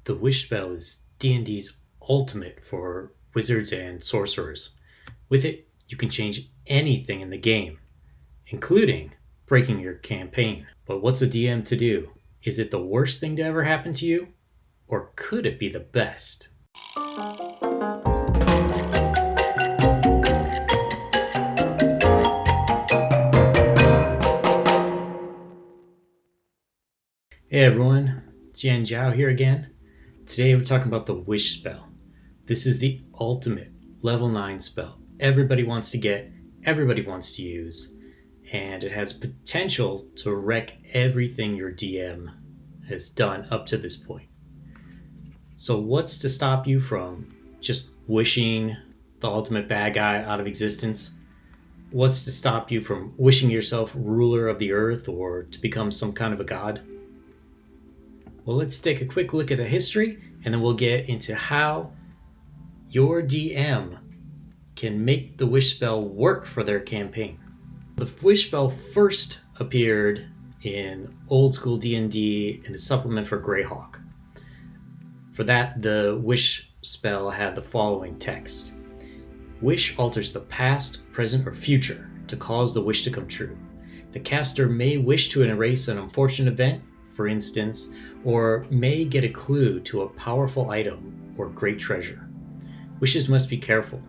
The Wish spell is D&D's ultimate for wizards and sorcerers. With it, you can change anything in the game, including breaking your campaign. But what's a DM to do? Is it the worst thing to ever happen to you? Or could it be the best? Hey everyone, Jian Zhao here again. Today we're talking about the Wish spell. This is the ultimate level 9 spell. Everybody wants to get, everybody wants to use, and it has potential to wreck everything your DM has done up to this point. So what's to stop you from just wishing the ultimate bad guy out of existence? What's to stop you from wishing yourself ruler of the earth or to become some kind of a god? Well, let's take a quick look at the history, and then we'll get into how your DM can make the Wish spell work for their campaign. The Wish spell first appeared in old school D&D in a supplement for Greyhawk. For that, the Wish spell had the following text. Wish alters the past, present, or future to cause the wish to come true. The caster may wish to erase an unfortunate event, for instance, or may get a clue to a powerful item or great treasure. Wishes must be careful.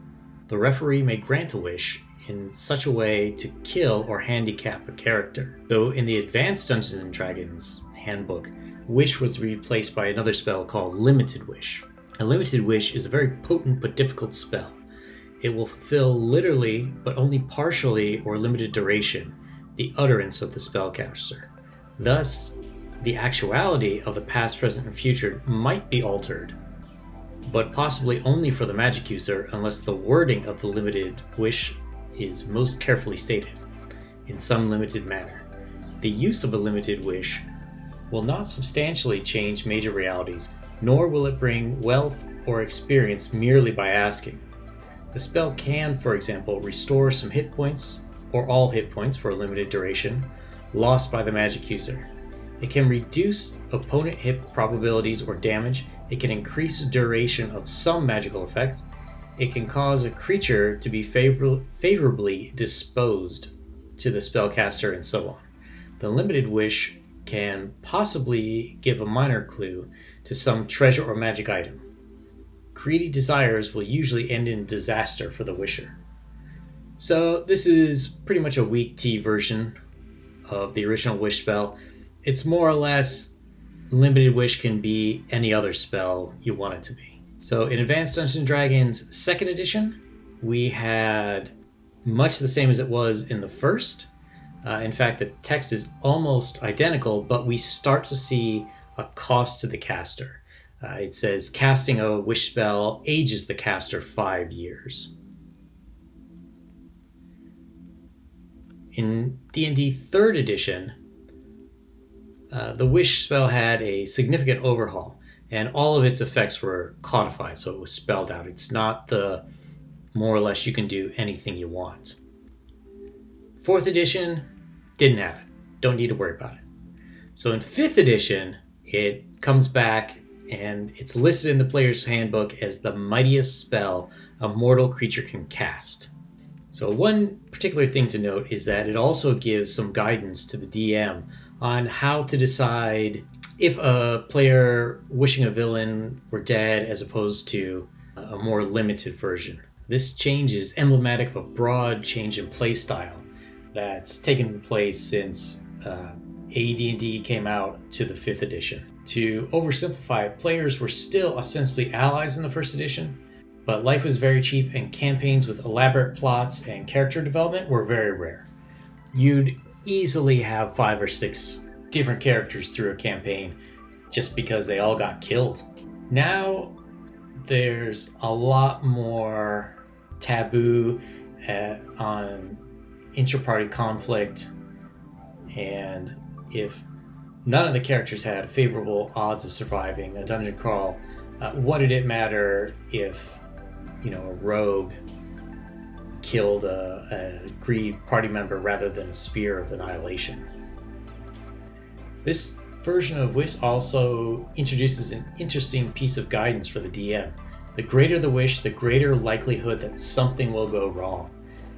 The referee may grant a wish in such a way to kill or handicap a character. So in the Advanced Dungeons & Dragons handbook, Wish was replaced by another spell called Limited Wish. A Limited Wish is a very potent but difficult spell. It will fulfill literally, but only partially or limited duration, the utterance of the spellcaster. Thus, the actuality of the past, present, and future might be altered, but possibly only for the magic user unless the wording of the limited wish is most carefully stated in some limited manner. The use of a limited wish will not substantially change major realities, nor will it bring wealth or experience merely by asking. The spell can, for example, restore some hit points, or all hit points for a limited duration, lost by the magic user. It can reduce opponent hit probabilities or damage. It can increase the duration of some magical effects. It can cause a creature to be favorably disposed to the spellcaster, and so on. The limited wish can possibly give a minor clue to some treasure or magic item. Greedy desires will usually end in disaster for the wisher. So this is pretty much a weak T version of the original Wish spell. It's more or less Limited Wish can be any other spell you want it to be. So in Advanced Dungeons & Dragons 2nd edition, we had much the same as it was in the first. In fact, the text is almost identical, but we start to see a cost to the caster. It says, casting a wish spell ages the caster 5 years. In D&D 3rd edition, the Wish spell had a significant overhaul, and all of its effects were codified, so it was spelled out. It's not the more or less you can do anything you want. 4th edition didn't have it. Don't need to worry about it. So in 5th edition, it comes back and it's listed in the player's handbook as the mightiest spell a mortal creature can cast. So one particular thing to note is that it also gives some guidance to the DM on how to decide if a player wishing a villain were dead as opposed to a more limited version. This change is emblematic of a broad change in play style that's taken place since AD&D came out to the 5th edition. To oversimplify, players were still ostensibly allies in the 1st edition, but life was very cheap and campaigns with elaborate plots and character development were very rare. You'd easily have 5 or 6 different characters through a campaign just because they all got killed. Now there's a lot more taboo on intra-party conflict, and if none of the characters had favorable odds of surviving a dungeon crawl, what did it matter if, a rogue killed a grieved party member rather than a spear of annihilation? This version of Wish also introduces an interesting piece of guidance for the DM. The greater the wish, the greater likelihood that something will go wrong.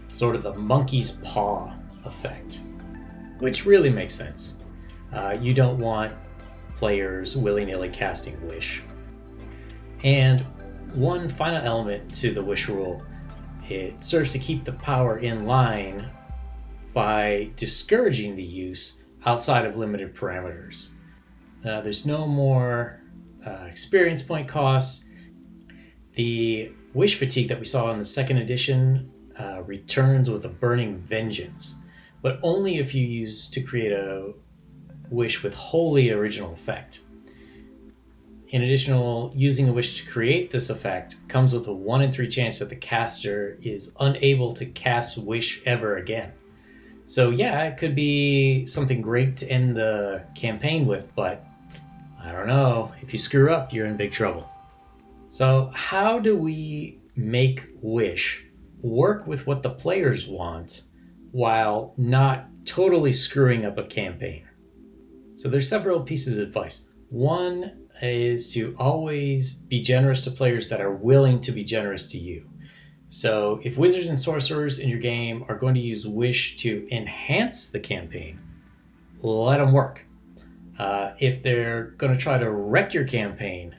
Sort of the monkey's paw effect, which really makes sense. You don't want players willy-nilly casting Wish. And one final element to the Wish rule, it serves to keep the power in line by discouraging the use outside of limited parameters. There's no more experience point costs. The Wish fatigue that we saw in the second edition returns with a burning vengeance, but only if you use to create a wish with wholly original effect. In addition, using a wish to create this effect comes with a 1 in 3 chance that the caster is unable to cast wish ever again. So yeah, it could be something great to end the campaign with, but I don't know, if you screw up, you're in big trouble. So how do we make Wish work with what the players want while not totally screwing up a campaign? So there's several pieces of advice. One is to always be generous to players that are willing to be generous to you. So if wizards and sorcerers in your game are going to use Wish to enhance the campaign, let them work. If they're going to try to wreck your campaign,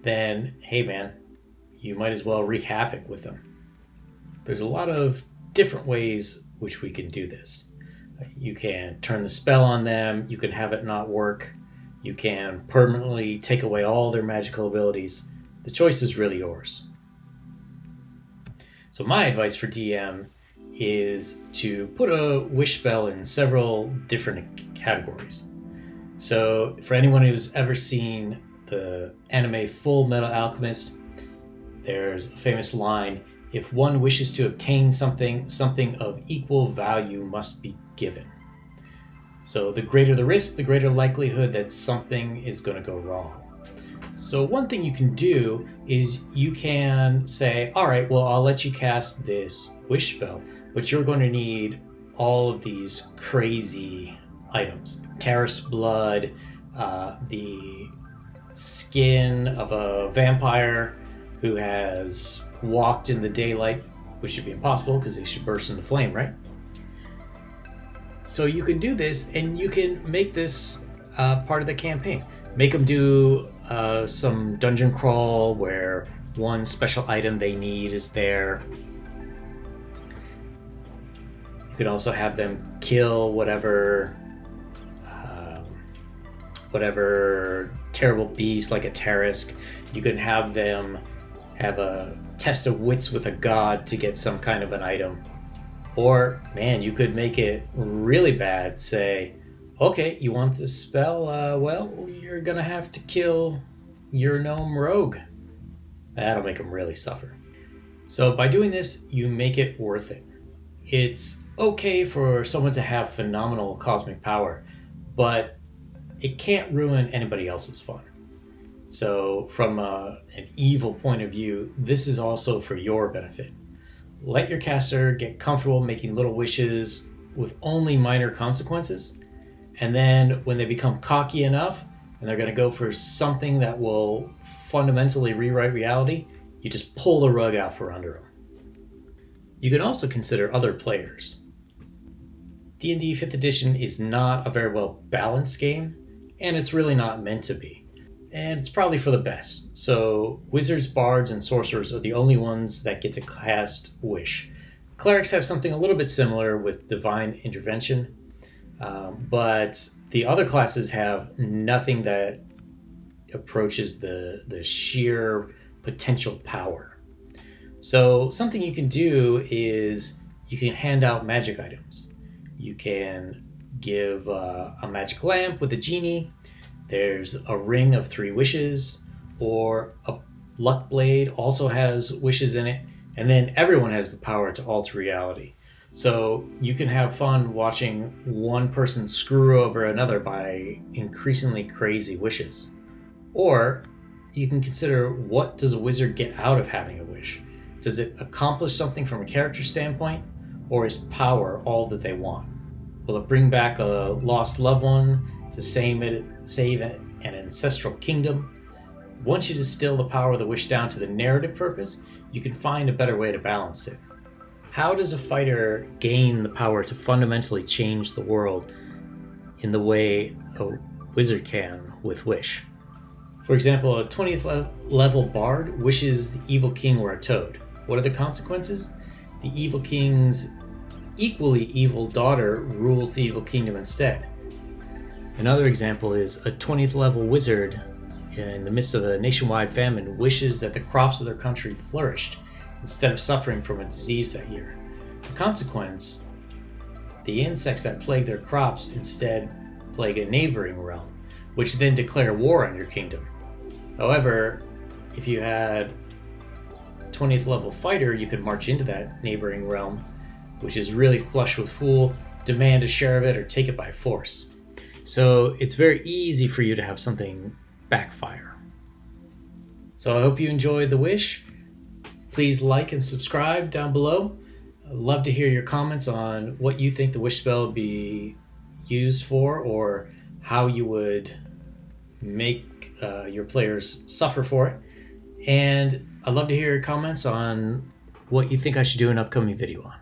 then hey man, you might as well wreak havoc with them. There's a lot of different ways which we can do this. You can turn the spell on them, you can have it not work, you can permanently take away all their magical abilities. The choice is really yours. So my advice for DM is to put a wish spell in several different categories. So for anyone who's ever seen the anime Full Metal Alchemist, there's a famous line, if one wishes to obtain something, something of equal value must be given. So the greater the risk, the greater likelihood that something is going to go wrong. So one thing you can do is you can say, all right, well, I'll let you cast this wish spell, but you're going to need all of these crazy items. Tarrasque blood, the skin of a vampire who has walked in the daylight, which should be impossible because they should burst into flame, right? So you can do this and you can make this part of the campaign. Make them do some dungeon crawl where one special item they need is there. You can also have them kill whatever terrible beast like a tarrasque. You can have them have a test of wits with a god to get some kind of an item. Or, man, you could make it really bad. Say, okay, you want this spell? Well, you're gonna have to kill your gnome rogue. That'll make them really suffer. So by doing this, you make it worth it. It's okay for someone to have phenomenal cosmic power, but it can't ruin anybody else's fun. So from an evil point of view, this is also for your benefit. Let your caster get comfortable making little wishes with only minor consequences, and then when they become cocky enough and they're going to go for something that will fundamentally rewrite reality, you just pull the rug out from under them. You can also consider other players. D&D 5th edition is not a very well balanced game, and it's really not meant to be. And it's probably for the best. So wizards, bards, and sorcerers are the only ones that get to cast Wish. Clerics have something a little bit similar with divine intervention, but the other classes have nothing that approaches the sheer potential power. So something you can do is you can hand out magic items. You can give a magic lamp with a genie. There's a ring of 3 wishes, or a luck blade also has wishes in it, and then everyone has the power to alter reality. So you can have fun watching one person screw over another by increasingly crazy wishes. Or you can consider, what does a wizard get out of having a wish? Does it accomplish something from a character standpoint, or is power all that they want? Will it bring back a lost loved one? to save an ancestral kingdom. Once you distill the power of the wish down to the narrative purpose, you can find a better way to balance it. How does a fighter gain the power to fundamentally change the world in the way a wizard can with Wish? For example, a 20th level bard wishes the evil king were a toad. What are the consequences? The evil king's equally evil daughter rules the evil kingdom instead. Another example is a 20th level wizard in the midst of a nationwide famine wishes that the crops of their country flourished instead of suffering from a disease that year. The consequence, the insects that plague their crops instead plague a neighboring realm, which then declare war on your kingdom. However, if you had 20th level fighter, you could march into that neighboring realm, which is really flush with fool, demand a share of it, or take it by force. So it's very easy for you to have something backfire. So I hope you enjoyed the Wish. Please like and subscribe down below. I'd love to hear your comments on what you think the Wish spell would be used for, or how you would make your players suffer for it. And I'd love to hear your comments on what you think I should do an upcoming video on.